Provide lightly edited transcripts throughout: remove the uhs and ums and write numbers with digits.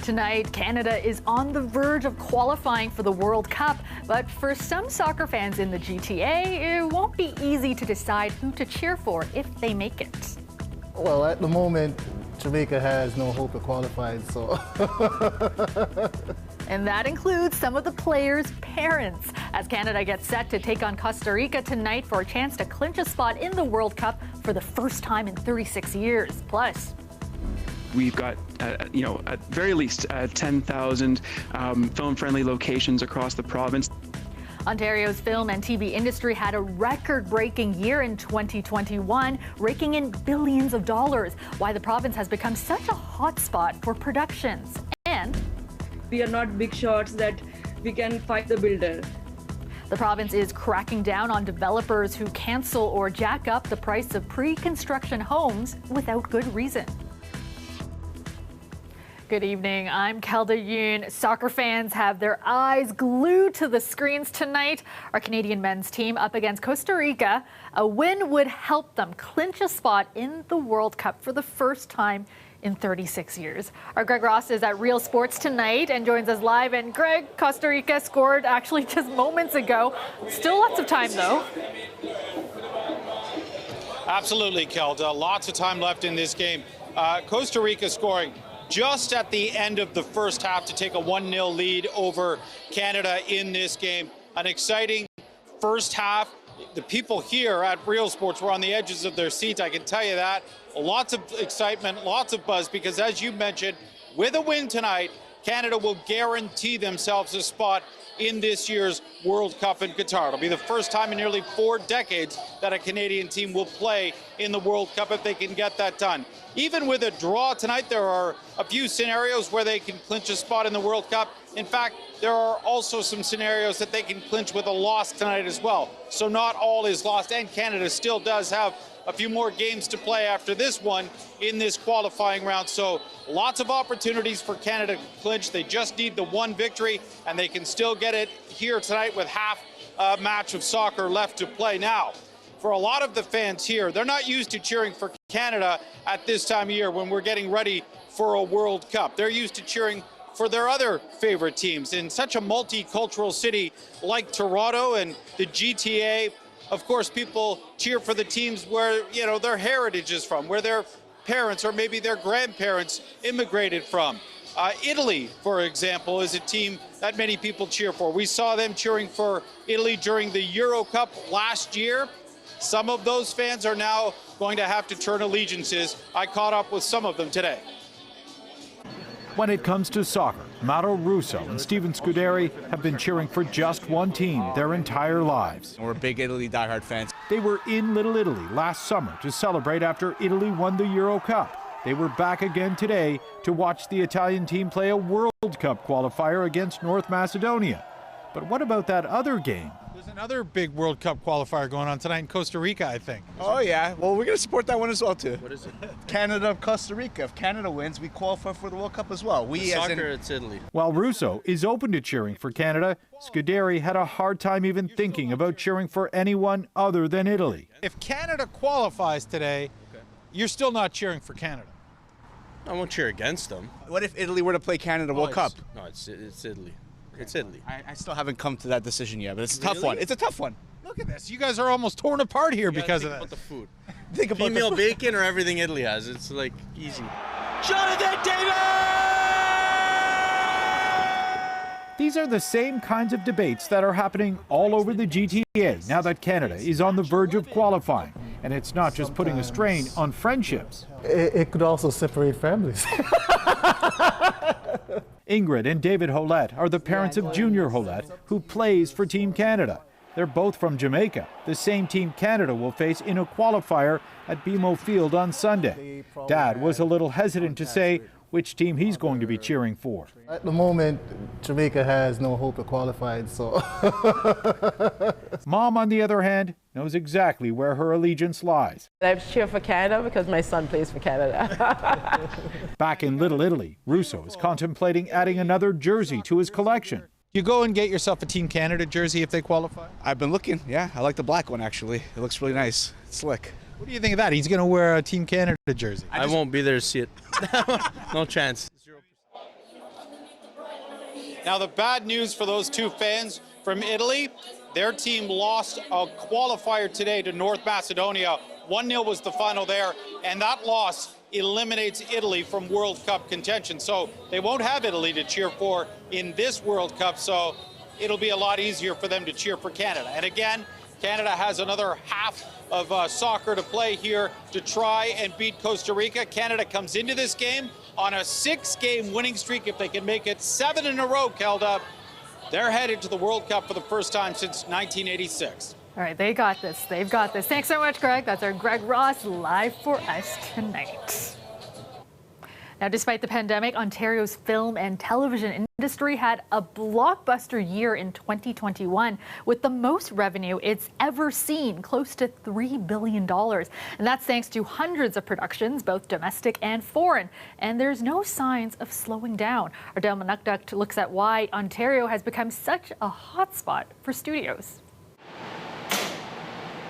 Tonight, Canada is on the verge of qualifying for the World Cup, but for some soccer fans in the GTA, it won't be easy to decide who to cheer for if they make it. Well, at the moment, Jamaica has no hope of qualifying, so. And that includes some of the players' parents, as Canada gets set to take on Costa Rica tonight for a chance to clinch a spot in the World Cup for the first time in 36 years. Plus, we've got, at very least 10,000 film-friendly locations across the province. Ontario's film and TV industry had a record-breaking year in 2021, raking in billions of dollars. Why the province has become such a hotspot for productions. And we are not big shots that we can fight the builder. The province is cracking down on developers who cancel or jack up the price of pre-construction homes without good reason. Good evening, I'm Kelda Yoon. Soccer fans have their eyes glued to the screens tonight. Our Canadian men's team up against Costa Rica. A win would help them clinch a spot in the World Cup for the first time in 36 years. Our Greg Ross is at Real Sports tonight and joins us live. And Greg, Costa Rica scored actually just moments ago. Still lots of time though. Absolutely, Kelda. Lots of time left in this game. Costa Rica scoring just at the end of the first half to take a 1-0 lead over Canada in this game. An exciting first half. The people here at Real Sports were on the edges of their seats, I can tell you that. Lots of excitement, lots of buzz, because as you mentioned, with a win tonight, Canada will guarantee themselves a spot in this year's World Cup in Qatar. It'll be the first time in nearly 4 decades that a Canadian team will play in the World Cup if they can get that done. Even with a draw tonight, there are a few scenarios where they can clinch a spot in the World Cup. In fact, there are also some scenarios that they can clinch with a loss tonight as well. So not all is lost, and Canada still does have a few more games to play after this one in this qualifying round. So lots of opportunities for Canada to clinch. They just need the one victory, and they can still get it here tonight with half a match of soccer left to play. Now, for a lot of the fans here, they're not used to cheering for Canada at this time of year when we're getting ready for a World Cup. They're used to cheering for their other favorite teams. In such a multicultural city like Toronto and the GTA, of course, people cheer for the teams where, their heritage is from, where their parents or maybe their grandparents immigrated from. Italy, for example, is a team that many people cheer for. We saw them cheering for Italy during the Euro Cup last year. Some of those fans are now going to have to turn allegiances. I caught up with some of them today. When it comes to soccer, Mauro Russo and Steven Scuderi have been cheering for just one team their entire lives. We're big Italy diehard fans. They were in Little Italy last summer to celebrate after Italy won the Euro Cup. They were back again today to watch the Italian team play a World Cup qualifier against North Macedonia. But what about that other game? There's another big World Cup qualifier going on tonight in Costa Rica, I think. Oh, yeah. Well, we're going to support that one as well, too. What is it? Canada, Costa Rica. If Canada wins, we qualify for the World Cup as well. Soccer, it's Italy. While Russo is open to cheering for Canada, Scuderi had a hard time even thinking about cheering for anyone other than Italy. If Canada qualifies today, you're still not cheering for Canada. I won't cheer against them. What if Italy were to play Canada World Cup? No, it's Italy. It's Italy. I still haven't come to that decision yet, but it's a tough one. It's a tough one. Look at this. You guys are almost torn apart here because of that. Think about the food. Think about Female bacon or everything Italy has. It's like easy. Jonathan David! These are the same kinds of debates that are happening all over the GTA now that Canada is on the verge of qualifying. And it's not just putting a strain on friendships. It could also separate families. Ingrid and David Hollett are the parents of Junior Hollett, who plays for Team Canada. They're both from Jamaica, the same team Canada will face in a qualifier at BMO Field on Sunday. Dad was a little hesitant to say which team he's going to be cheering for. At the moment, Jamaica has no hope of qualifying, so. Mom, on the other hand, knows exactly where her allegiance lies. I cheer for Canada because my son plays for Canada. Back in Little Italy, Russo is contemplating adding another jersey to his collection. You go and get yourself a Team Canada jersey if they qualify? I've been looking, yeah. I like the black one, actually. It looks really nice. It's slick. What do you think of that? He's going to wear a Team Canada jersey. I won't be there to see it. No chance. Now, the bad news for those two fans from Italy, their team lost a qualifier today to North Macedonia. 1-0 was the final there, and that loss eliminates Italy from World Cup contention. So they won't have Italy to cheer for in this World Cup, so it'll be a lot easier for them to cheer for Canada. And again, Canada has another half of soccer to play here to try and beat Costa Rica. Canada comes into this game on a 6-game winning streak. If they can make it 7 in a row, Kelda, they're headed to the World Cup for the first time since 1986. All right, they got this. They've got this. Thanks so much, Greg. That's our Greg Ross live for us tonight. Now, despite the pandemic, Ontario's film and television industry had a blockbuster year in 2021 with the most revenue it's ever seen, close to $3 billion. And that's thanks to hundreds of productions, both domestic and foreign. And there's no signs of slowing down. Our Del Manukduk looks at why Ontario has become such a hotspot for studios.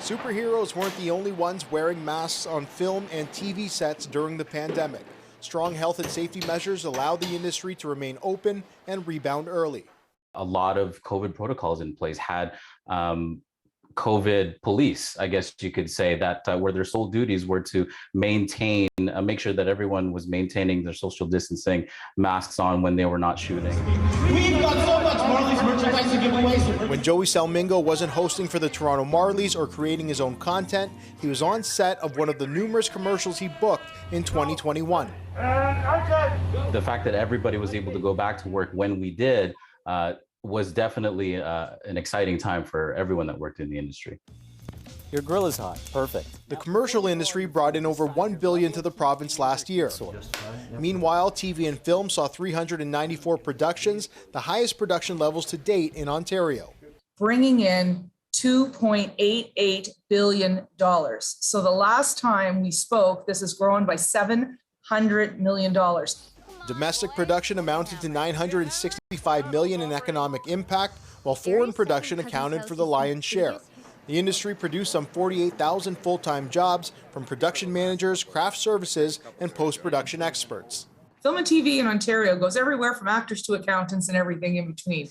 Superheroes weren't the only ones wearing masks on film and TV sets during the pandemic. Strong health and safety measures allowed the industry to remain open and rebound early. A lot of COVID protocols in place had COVID police, I guess you could say, that where their sole duties were to maintain, make sure that everyone was maintaining their social distancing, masks on when they were not shooting. We've got so much Marlies merchandise to give away. When Joey Salmingo wasn't hosting for the Toronto Marlies or creating his own content, he was on set of one of the numerous commercials he booked in 2021. The fact that everybody was able to go back to work when we did was definitely an exciting time for everyone that worked in the industry. Your grill is hot. Perfect. The commercial industry brought in over $1 billion to the province last year. Meanwhile, TV and film saw 394 productions, the highest production levels to date in Ontario. Bringing in $2.88 billion. So the last time we spoke, this has grown by $700 million. Domestic production amounted to $965 million in economic impact, while foreign production accounted for the lion's share. The industry produced some 48,000 full-time jobs from production managers, craft services, and post-production experts. Film and TV in Ontario goes everywhere from actors to accountants and everything in between.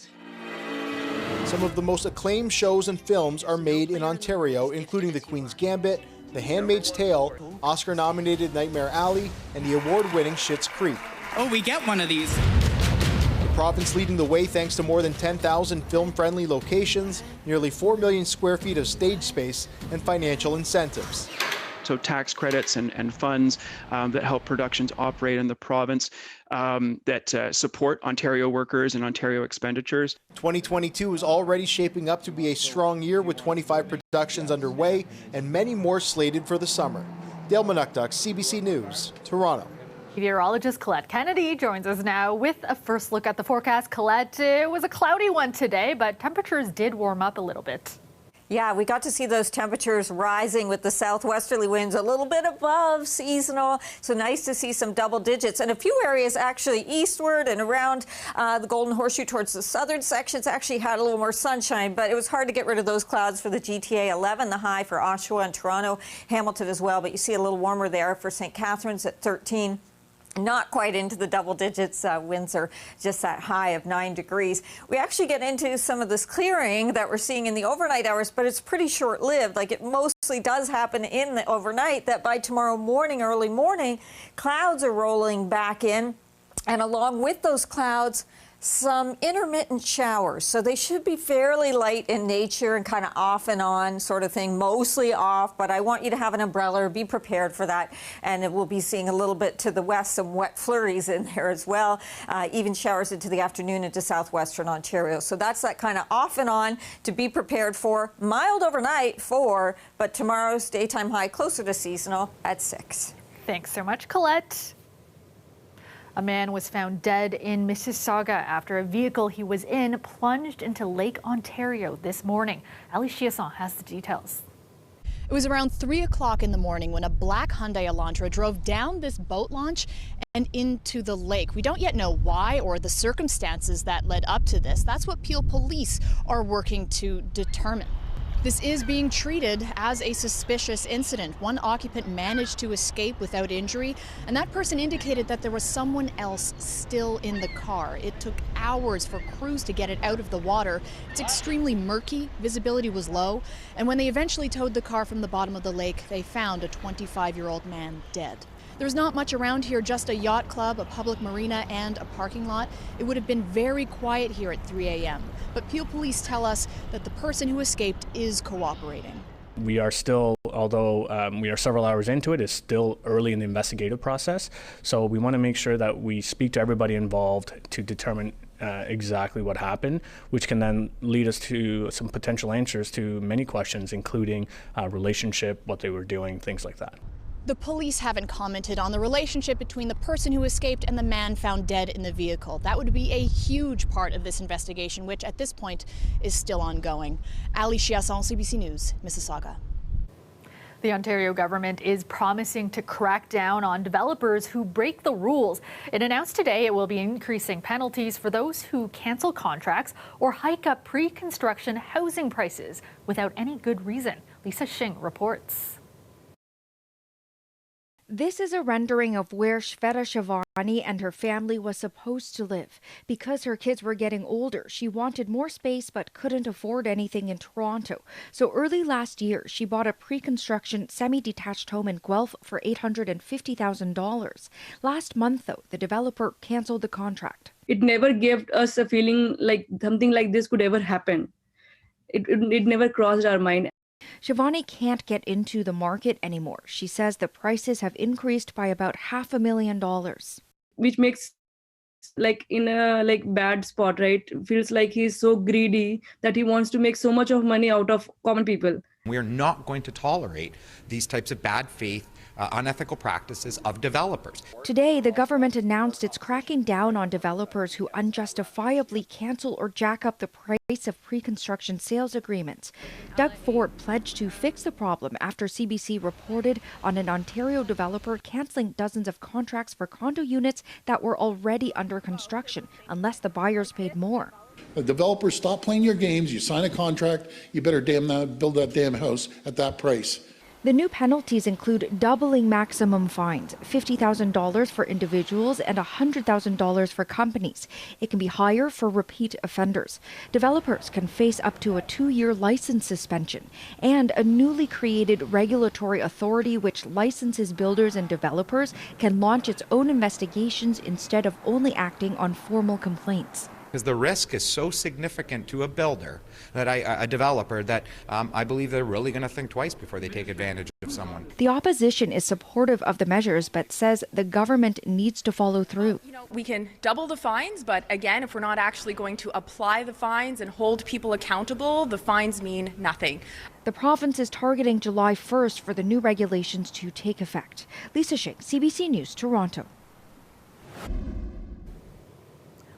Some of the most acclaimed shows and films are made in Ontario, including The Queen's Gambit, The Handmaid's Tale, Oscar-nominated Nightmare Alley, and the award-winning Schitt's Creek. Oh, we get one of these. The province leading the way thanks to more than 10,000 film-friendly locations, nearly 4 million square feet of stage space, and financial incentives. So tax credits and funds that help productions operate in the province, that support Ontario workers and Ontario expenditures. 2022 is already shaping up to be a strong year with 25 productions underway and many more slated for the summer. Del Manukduk, CBC News, Toronto. Meteorologist Colette Kennedy joins us now with a first look at the forecast. Colette, it was a cloudy one today, but temperatures did warm up a little bit. Yeah, we got to see those temperatures rising with the southwesterly winds a little bit above seasonal. So nice to see some double digits. And a few areas actually eastward and around the Golden Horseshoe towards the southern sections actually had a little more sunshine, but it was hard to get rid of those clouds for the GTA 11, the high for Oshawa and Toronto, Hamilton as well. But you see a little warmer there for St. Catharines at 13. Not quite into the double digits. Winds are just that high of 9 degrees. We actually get into some of this clearing that we're seeing in the overnight hours, but it's pretty short-lived. Like, it mostly does happen in the overnight, that by tomorrow morning, early morning, clouds are rolling back in. And along with those clouds, some intermittent showers. So they should be fairly light in nature and kind of off and on sort of thing, mostly off, but I want you to have an umbrella or be prepared for that. And we'll be seeing a little bit to the west, some wet flurries in there as well, even showers into the afternoon into southwestern Ontario. So that's that kind of off and on to be prepared for. Mild overnight 4, but tomorrow's daytime high closer to seasonal at 6. Thanks so much, Colette. A man was found dead in Mississauga after a vehicle he was in plunged into Lake Ontario this morning. Ali Chiasson has the details. It was around 3 o'clock in the morning when a black Hyundai Elantra drove down this boat launch and into the lake. We don't yet know why or the circumstances that led up to this. That's what Peel police are working to determine. This is being treated as a suspicious incident. One occupant managed to escape without injury, and that person indicated that there was someone else still in the car. It took hours for crews to get it out of the water. It's extremely murky, visibility was low, and when they eventually towed the car from the bottom of the lake, they found a 25-year-old man dead. There's not much around here, just a yacht club, a public marina, and a parking lot. It would have been very quiet here at 3 a.m. But Peel police tell us that the person who escaped is cooperating. We are still, although we are several hours into it, it's still early in the investigative process. So we want to make sure that we speak to everybody involved to determine exactly what happened, which can then lead us to some potential answers to many questions, including relationship, what they were doing, things like that. The police haven't commented on the relationship between the person who escaped and the man found dead in the vehicle. That would be a huge part of this investigation, which at this point is still ongoing. Ali Chiasson, CBC News, Mississauga. The Ontario government is promising to crack down on developers who break the rules. It announced today it will be increasing penalties for those who cancel contracts or hike up pre-construction housing prices without any good reason. Lisa Shing reports. This is a rendering of where Shveta Shivani and her family was supposed to live. Because her kids were getting older, she wanted more space but couldn't afford anything in Toronto. So early last year, she bought a pre-construction semi-detached home in Guelph for $850,000. Last month, though, the developer canceled the contract. It never gave us a feeling like something like this could ever happen. It never crossed our mind. Shivani can't get into the market anymore. She says the prices have increased by about $500,000. Which makes in a bad spot, right? Feels like he's so greedy that he wants to make so much of money out of common people. We're not going to tolerate these types of bad faith, unethical practices of developers. Today, the government announced it's cracking down on developers who unjustifiably cancel or jack up the price of pre-construction sales agreements. Doug Ford pledged to fix the problem after CBC reported on an Ontario developer canceling dozens of contracts for condo units that were already under construction unless the buyers paid more. The developers, stop playing your games. You sign a contract, you better build that damn house at that price. The new penalties include doubling maximum fines, $50,000 for individuals and $100,000 for companies. It can be higher for repeat offenders. Developers can face up to a 2-year license suspension and a newly created regulatory authority which licenses builders and developers can launch its own investigations instead of only acting on formal complaints. Because the risk is so significant to a builder, that a developer, that I believe they're really going to think twice before they take advantage of someone. The opposition is supportive of the measures, but says the government needs to follow through. We can double the fines, but again, if we're not actually going to apply the fines and hold people accountable, the fines mean nothing. The province is targeting July 1st for the new regulations to take effect. Lisa Shing, CBC News, Toronto.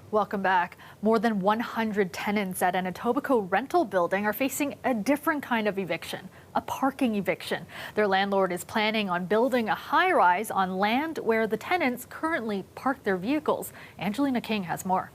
Welcome back. More than 100 tenants at an Etobicoke rental building are facing a different kind of eviction, a parking eviction. Their landlord is planning on building a high-rise on land where the tenants currently park their vehicles. Angelina King has more.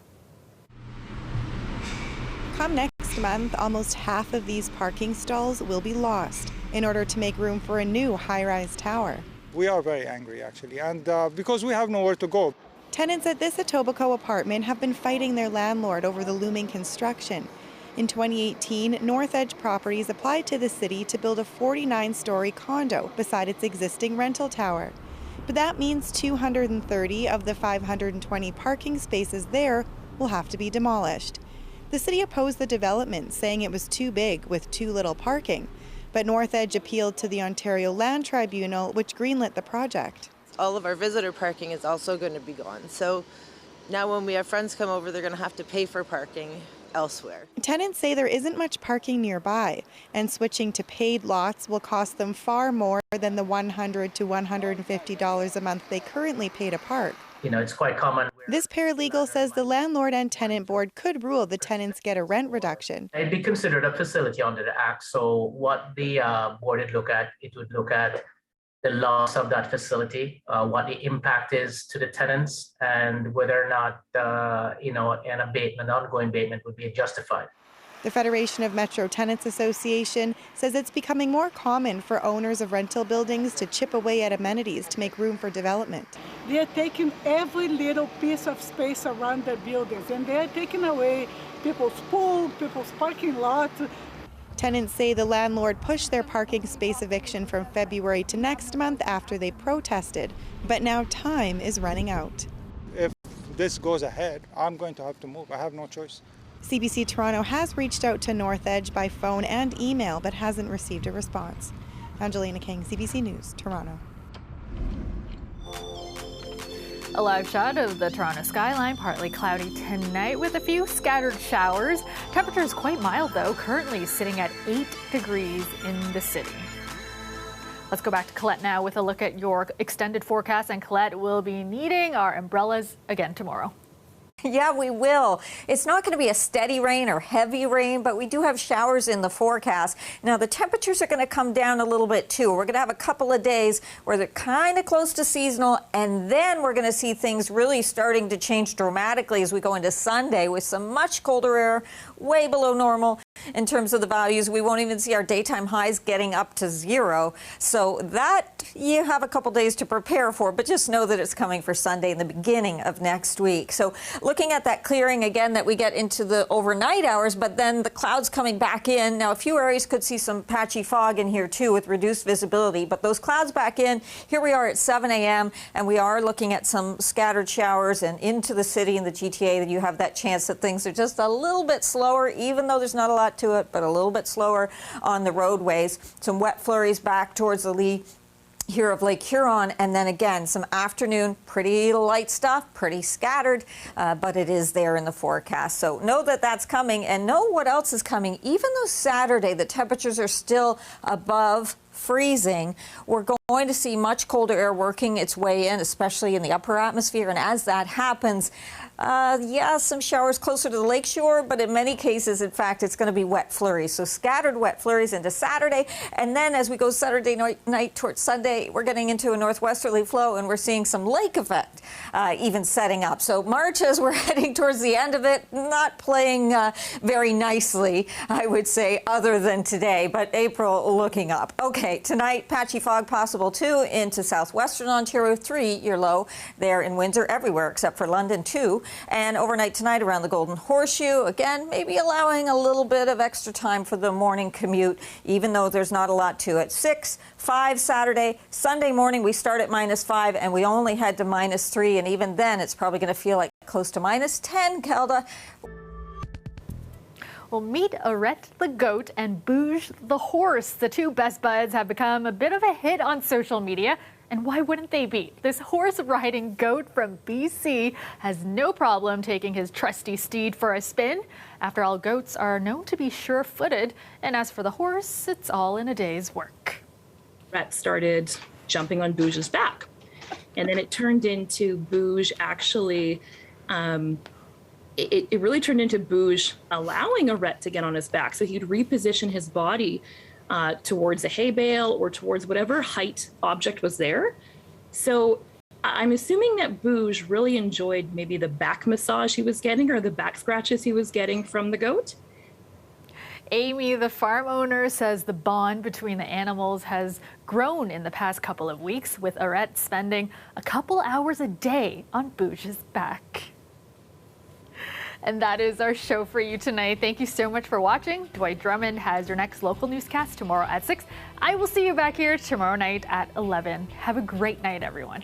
Come next month, almost half of these parking stalls will be lost in order to make room for a new high-rise tower. We are very angry, actually, and because we have nowhere to go. Tenants at this Etobicoke apartment have been fighting their landlord over the looming construction. In 2018, North Edge Properties applied to the city to build a 49-story condo beside its existing rental tower. But that means 230 of the 520 parking spaces there will have to be demolished. The city opposed the development, saying it was too big with too little parking. But North Edge appealed to the Ontario Land Tribunal, which greenlit the project. All of our visitor parking is also going to be gone. So now when we have friends come over, they're going to have to pay for parking elsewhere. Tenants say there isn't much parking nearby, and switching to paid lots will cost them far more than the $100 to $150 a month they currently pay to park. It's quite common. This paralegal says the landlord and tenant board could rule the tenants get a rent reduction. It'd be considered a facility under the Act. So what the board would look at, it would look at the loss of that facility, what the impact is to the tenants, and whether or not, an abatement, ongoing abatement would be justified. The Federation of Metro Tenants Association says it's becoming more common for owners of rental buildings to chip away at amenities to make room for development. They're taking every little piece of space around the buildings, and they're taking away people's pool, people's parking lot. Tenants say the landlord pushed their parking space eviction from February to next month after they protested, but now time is running out. If this goes ahead, I'm going to have to move. I have no choice. CBC Toronto has reached out to North Edge by phone and email, but hasn't received a response. Angelina King, CBC News, Toronto. A live shot of the Toronto skyline, partly cloudy tonight with a few scattered showers. Temperatures quite mild though, currently sitting at 8 degrees in the city. Let's go back to Colette now with a look at your extended forecast. And Colette will be needing our umbrellas again tomorrow. Yeah, we will. It's not going to be a steady rain or heavy rain, but we do have showers in the forecast. Now, the temperatures are going to come down a little bit, too. We're going to have a couple of days where they're kind of close to seasonal, and then we're going to see things really starting to change dramatically as we go into Sunday with some much colder air, way below normal in terms of the values. We won't even see our daytime highs getting up to 0. So that you have a couple days to prepare for, but just know that it's coming for Sunday in the beginning of next week. So looking at that clearing again that we get into the overnight hours, but then the clouds coming back in. Now, a few areas could see some patchy fog in here too with reduced visibility, but those clouds back in. Here we are at 7 a.m. and we are looking at some scattered showers and into the city and the GTA that you have that chance that things are just a little bit slower, even though there's not a lot to it, but a little bit slower on the roadways. Some wet flurries back towards the lee here of Lake Huron, and then again some afternoon pretty light stuff, pretty scattered, but it is there in the forecast. So know that that's coming, and know what else is coming. Even though Saturday the temperatures are still above freezing, we're going to see much colder air working its way in, especially in the upper atmosphere, and as that happens, some showers closer to the lakeshore, but in many cases, in fact, it's going to be wet flurries. So scattered wet flurries into Saturday. And then as we go Saturday night towards Sunday, we're getting into a northwesterly flow and we're seeing some lake effect even setting up. So March, as we're heading towards the end of it, not playing very nicely, I would say, other than today, but April looking up. Okay, tonight, patchy fog possible too into southwestern Ontario, 3 your low there in Windsor, everywhere except for London 2. And overnight tonight around the Golden Horseshoe, again, maybe allowing a little bit of extra time for the morning commute, even though there's not a lot to it. 6, 5 Saturday, Sunday morning we start at -5 and we only head to -3, and even then it's probably going to feel like close to -10, Kelda. Well, meet Arette the goat and Bouge the horse. The two best buds have become a bit of a hit on social media. And why wouldn't they be? This horse-riding goat from BC has no problem taking his trusty steed for a spin. After all, goats are known to be sure-footed. And as for the horse, it's all in a day's work. Arette started jumping on Bouge's back. And then it turned into Bouge actually, it really turned into Bouge allowing Arette to get on his back. So he'd reposition his body towards a hay bale or towards whatever height object was there. So I'm assuming that Bouge really enjoyed maybe the back massage he was getting or the back scratches he was getting from the goat. Amy, the farm owner, says the bond between the animals has grown in the past couple of weeks, with Arette spending a couple hours a day on Bouge's back. And that is our show for you tonight. Thank you so much for watching. Dwight Drummond has your next local newscast tomorrow at 6. I will see you back here tomorrow night at 11. Have a great night, everyone.